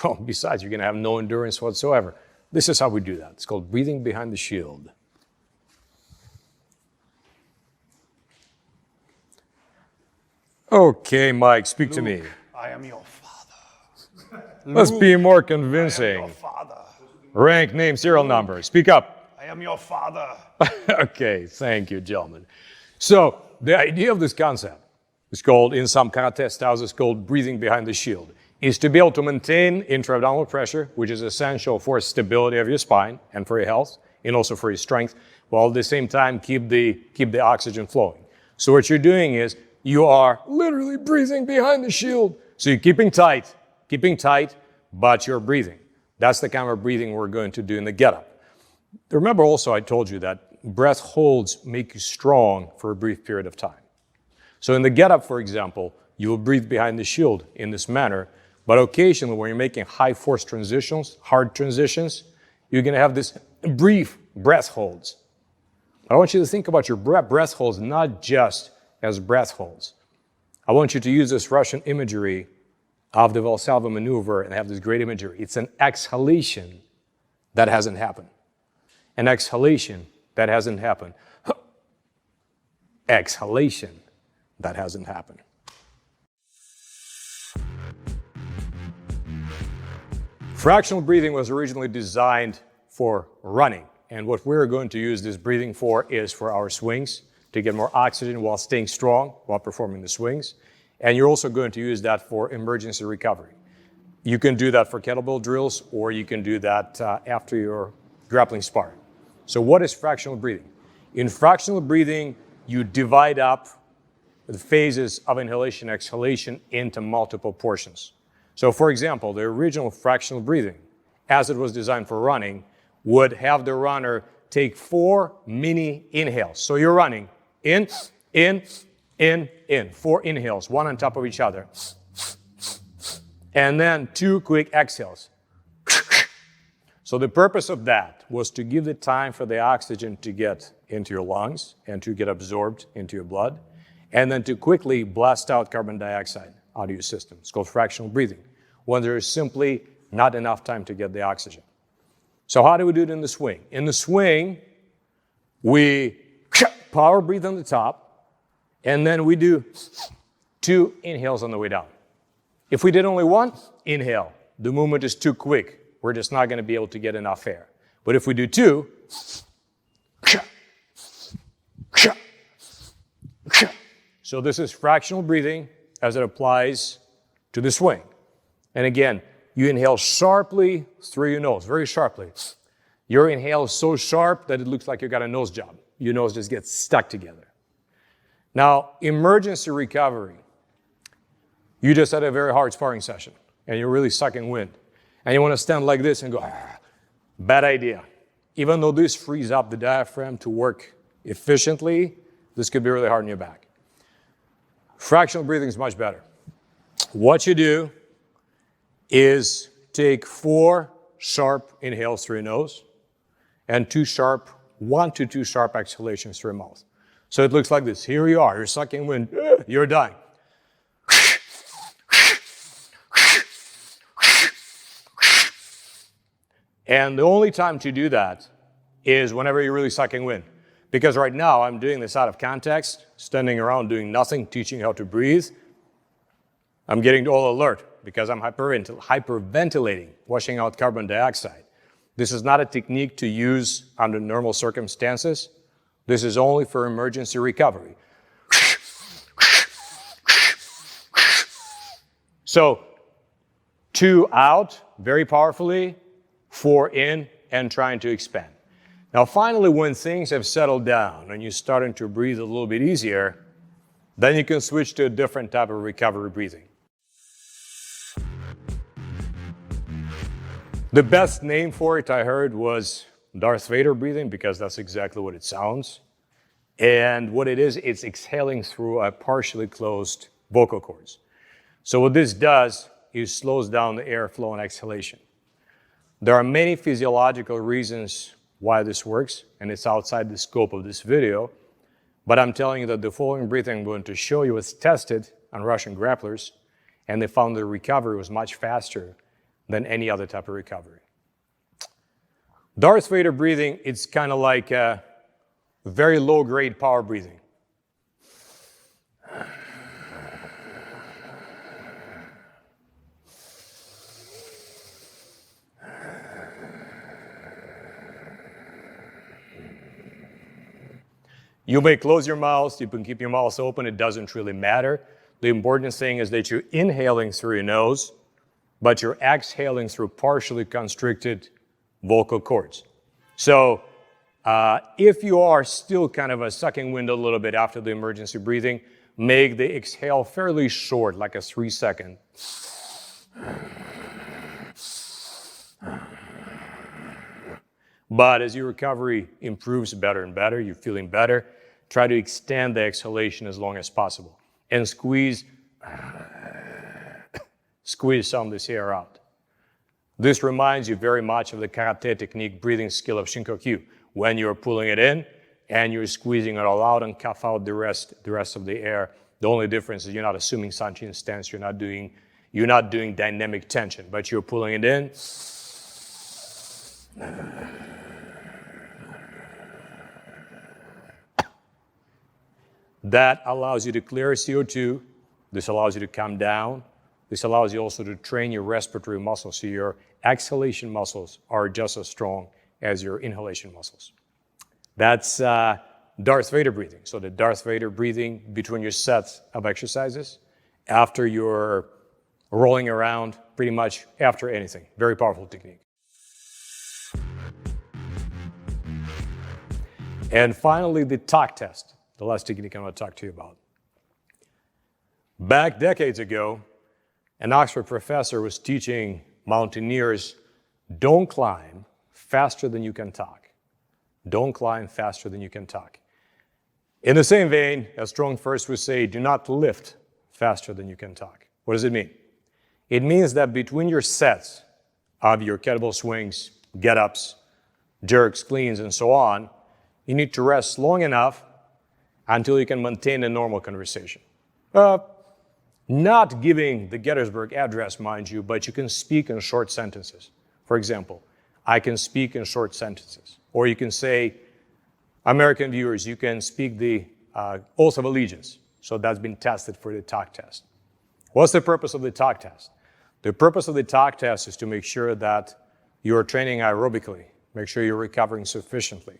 Well, besides, you're going to have no endurance whatsoever. This is how we do that. It's called breathing behind the shield. Okay, Mike, speak to me. I am your father. Let's be more I am convincing. your father. Rank, name, serial number. Speak up. I am your father. Okay, thank you, gentlemen. So the idea of this concept is called, in some contest styles, it's called breathing behind the shield, is to be able to maintain intra-abdominal pressure, which is essential for stability of your spine and for your health, and also for your strength, while at the same time keep the oxygen flowing. So what you're doing is you are literally breathing behind the shield. So you're keeping tight, but you're breathing. That's the kind of breathing we're going to do in the get-up. Remember also I told you that breath holds make you strong for a brief period of time. So in the get-up, for example, you will breathe behind the shield in this manner, but occasionally when you're making high force transitions, hard transitions, you're going to have this brief breath holds. I want you to think about your breath holds not just as breath holds. I want you to use this Russian imagery of the Valsalva maneuver and have this great imagery. It's an exhalation that hasn't happened. An exhalation that hasn't happened. Exhalation that hasn't happened. Fractional breathing was originally designed for running, and what we're going to use this breathing for is for our swings, to get more oxygen while staying strong while performing the swings. And you're also going to use that for emergency recovery. You can do that for kettlebell drills, or you can do that after your grappling spar. So what is fractional breathing? In fractional breathing, you divide up the phases of inhalation and exhalation into multiple portions. So for example, the original fractional breathing, as it was designed for running, would have the runner take 4 mini inhales. So you're running in, 4 inhales, one on top of each other. And then 2 quick exhales. So the purpose of that was to give the time for the oxygen to get into your lungs and to get absorbed into your blood, and then to quickly blast out carbon dioxide out of your system. It's called fractional breathing, when there is simply not enough time to get the oxygen. So how do we do it in the swing? In the swing, we power breathe on the top, and then we do 2 inhales on the way down. If we did only 1 inhale, the movement is too quick. We're just not going to be able to get enough air. But if we do 2, so this is fractional breathing as it applies to the swing. And again, you inhale sharply through your nose, very sharply. Your inhale is so sharp that it looks like you got a nose job. Your nose just gets stuck together. Now, emergency recovery. You just had a very hard sparring session, and you're really sucking wind. And you want to stand like this and go, bad idea. Even though this frees up the diaphragm to work efficiently, this could be really hard on your back. Fractional breathing is much better. What you do is take 4 sharp inhales through your nose and 1 to 2 sharp exhalations through your mouth. So it looks like this. Here you are, you're sucking wind, you're dying. And the only time to do that is whenever you're really sucking wind. Because right now I'm doing this out of context, standing around doing nothing, teaching how to breathe. I'm getting all alert because I'm hyperventilating, washing out carbon dioxide. This is not a technique to use under normal circumstances. This is only for emergency recovery. So 2 out very powerfully, 4 in, and trying to expand. Now finally, when things have settled down and you're starting to breathe a little bit easier, then you can switch to a different type of recovery breathing. The best name for it I heard was Darth Vader breathing, because that's exactly what it sounds. And what it is, it's exhaling through a partially closed vocal cords. So what this does is slows down the airflow and exhalation. There are many physiological reasons why this works, and it's outside the scope of this video, but I'm telling you that the following breathing I'm going to show you was tested on Russian grapplers, and they found the recovery was much faster than any other type of recovery. Darth Vader breathing, it's kind of like very low-grade power breathing. You may close your mouth, you can keep your mouth open, it doesn't really matter. The important thing is that you're inhaling through your nose, but you're exhaling through partially constricted vocal cords. So if you are still kind of sucking wind a little bit after the emergency breathing, make the exhale fairly short, like a 3-second. But as your recovery improves better and better, you're feeling better, try to extend the exhalation as long as possible and squeeze some of this air out. This reminds you very much of the karate technique breathing skill of Shinkoku, when you're pulling it in and you're squeezing it all out and cough out the rest of the air. The only difference is you're not assuming Sanchin stance, you're not doing dynamic tension, but you're pulling it in. That allows you to clear CO2. This allows you to calm down. This allows you also to train your respiratory muscles, so your exhalation muscles are just as strong as your inhalation muscles. That's Darth Vader breathing. So the Darth Vader breathing between your sets of exercises, after you're rolling around, pretty much after anything. Very powerful technique. And finally, the talk test, the last technique I want to talk to you about. Back decades ago, an Oxford professor was teaching mountaineers, don't climb faster than you can talk. Don't climb faster than you can talk. In the same vein, as Strong First would say, do not lift faster than you can talk. What does it mean? It means that between your sets of your kettlebell swings, get-ups, jerks, cleans, and so on, you need to rest long enough until you can maintain a normal conversation. Not giving the Gettysburg Address, mind you, but you can speak in short sentences. For example, I can speak in short sentences. Or you can say, American viewers, you can speak the Oath of Allegiance. So that's been tested for the talk test. What's the purpose of the talk test? The purpose of the talk test is to make sure that you're training aerobically, make sure you're recovering sufficiently.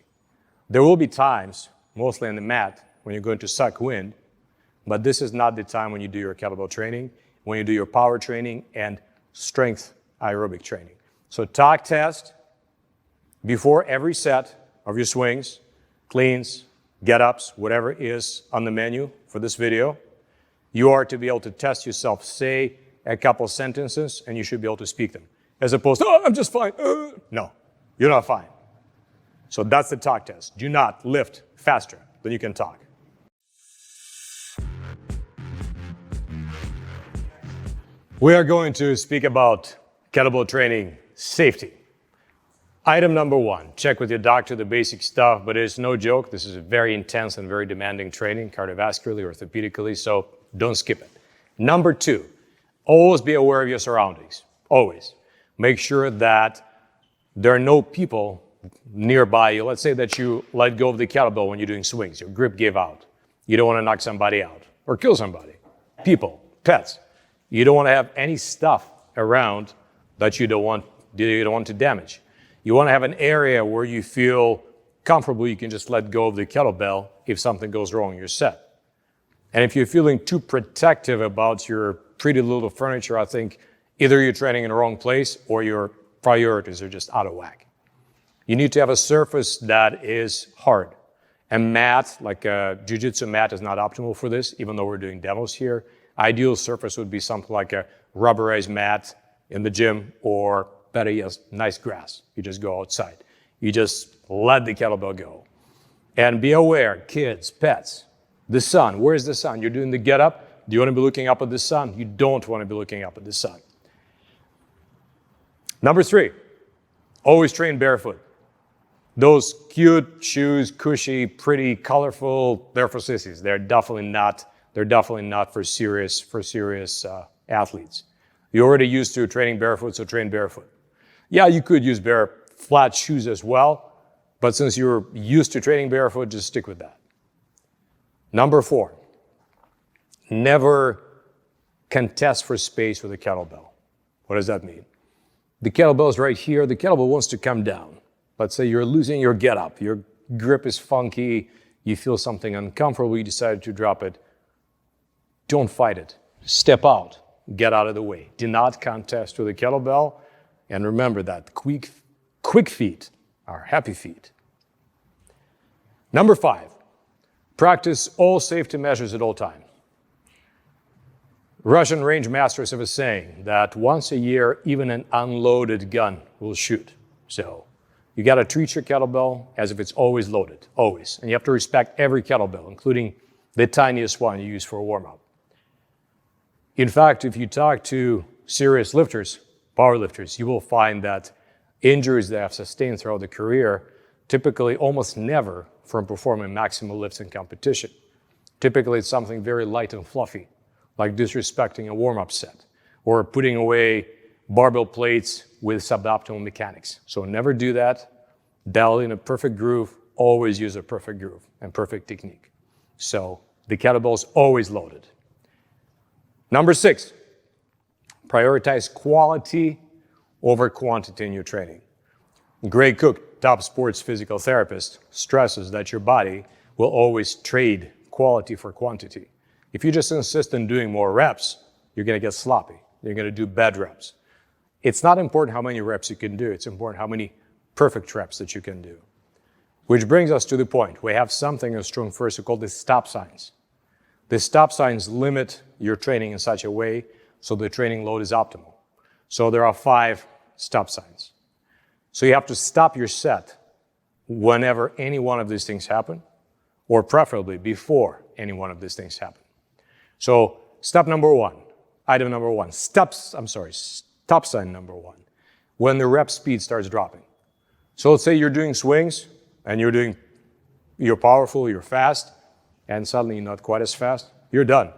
There will be times, mostly on the mat, when you're going to suck wind, but this is not the time when you do your kettlebell training, when you do your power training and strength aerobic training. So talk test before every set of your swings, cleans, get-ups, whatever is on the menu for this video. You are to be able to test yourself, say a couple sentences, and you should be able to speak them. As opposed to, I'm just fine. No, you're not fine. So that's the talk test. Do not lift faster than you can talk. We are going to speak about kettlebell training safety. Item number 1, check with your doctor the basic stuff, but it's no joke. This is a very intense and very demanding training, cardiovascularly, orthopedically, so don't skip it. Number 2, always be aware of your surroundings. Always. Make sure that there are no people nearby you. Let's say that you let go of the kettlebell when you're doing swings. Your grip gave out. You don't want to knock somebody out or kill somebody. People, pets. You don't want to have any stuff around that you don't want to damage. You want to have an area where you feel comfortable you can just let go of the kettlebell if something goes wrong in your set. And if you're feeling too protective about your pretty little furniture, I think either you're training in the wrong place or your priorities are just out of whack. You need to have a surface that is hard. A mat, like a jiu-jitsu mat, is not optimal for this, even though we're doing demos here. Ideal surface would be something like a rubberized mat in the gym, or better yet, nice grass. You just go outside. You just let the kettlebell go. And be aware, kids, pets, the sun. Where's the sun? You're doing the get up. Do you want to be looking up at the sun? You don't want to be looking up at the sun. Number 3, always train barefoot. Those cute shoes, cushy, pretty, colorful, they're for sissies. They're definitely not for serious athletes. You're already used to training barefoot, so train barefoot. Yeah, you could use bare flat shoes as well, but since you're used to training barefoot, just stick with that. Number 4, never contest for space with a kettlebell. What does that mean? The kettlebell is right here. The kettlebell wants to come down. Let's say you're losing your get up. Your grip is funky. You feel something uncomfortable. You decided to drop it. Don't fight it. Step out. Get out of the way. Do not contest with a kettlebell. And remember that quick feet are happy feet. Number 5, practice all safety measures at all times. Russian range masters have a saying that once a year, even an unloaded gun will shoot. So you got to treat your kettlebell as if it's always loaded, always. And you have to respect every kettlebell, including the tiniest one you use for a warm-up. In fact, if you talk to serious lifters, power lifters, you will find that injuries they have sustained throughout their career typically almost never from performing maximal lifts in competition. Typically, it's something very light and fluffy, like disrespecting a warm-up set or putting away barbell plates with suboptimal mechanics. So never do that. Dial in a perfect groove. Always use a perfect groove and perfect technique. So the kettlebell is always loaded. Number 6, prioritize quality over quantity in your training. Greg Cook, top sports physical therapist, stresses that your body will always trade quality for quantity. If you just insist on doing more reps, you're going to get sloppy. You're going to do bad reps. It's not important how many reps you can do. It's important how many perfect reps that you can do. Which brings us to the point. We have something in StrongFirst called the stop signs. The stop signs limit your training in such a way so the training load is optimal. So there are 5 stop signs. So you have to stop your set whenever any one of these things happen, or preferably before any one of these things happen. So stop number 1, item number 1, stop sign number 1, when the rep speed starts dropping. So let's say you're doing swings and you're powerful, you're fast, and suddenly you're not quite as fast, you're done.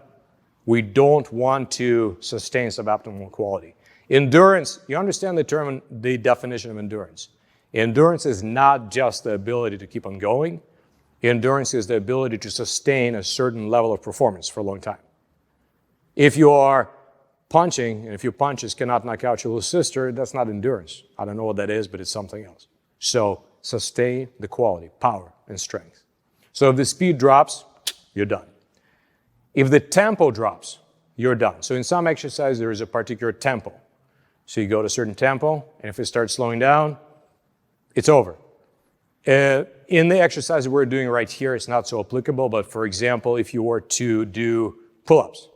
We don't want to sustain suboptimal quality. Endurance, you understand the definition of endurance. Endurance is not just the ability to keep on going. Endurance is the ability to sustain a certain level of performance for a long time. If you are punching, and if your punches cannot knock out your little sister, that's not endurance. I don't know what that is, but it's something else. So sustain the quality, power, and strength. So if the speed drops, you're done. If the tempo drops, you're done. So in some exercise, there is a particular tempo. So you go to a certain tempo, and if it starts slowing down, it's over. In the exercise we're doing right here, it's not so applicable, but for example, if you were to do pull-ups.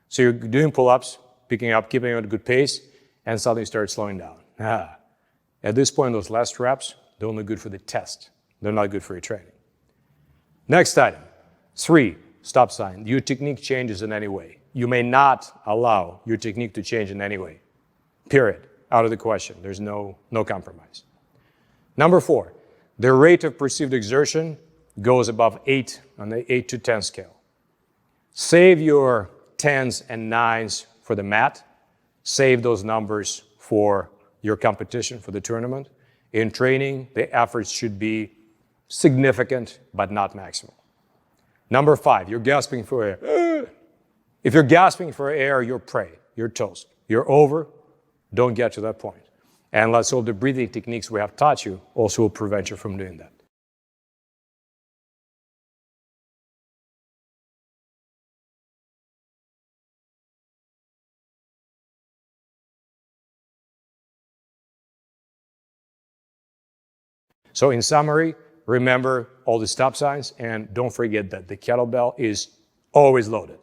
So you're doing pull-ups, picking up, keeping at a good pace, and suddenly you start slowing down. At this point, those last reps, they're only good for the test. They're not good for your training. Next item, 3, stop sign. Your technique changes in any way. You may not allow your technique to change in any way. Period. Out of the question. There's no compromise. Number 4, the rate of perceived exertion goes above 8 on the 8 to 10 scale. Save your 10s and 9s for the mat. Save those numbers for your competition, for the tournament. In training, the efforts should be significant, but not maximal. Number 5, you're gasping for air. If you're gasping for air, you're prey. You're toast. You're over. Don't get to that point. And let's hope the breathing techniques we have taught you also will prevent you from doing that. So in summary, remember all the stop signs, and don't forget that the kettlebell is always loaded.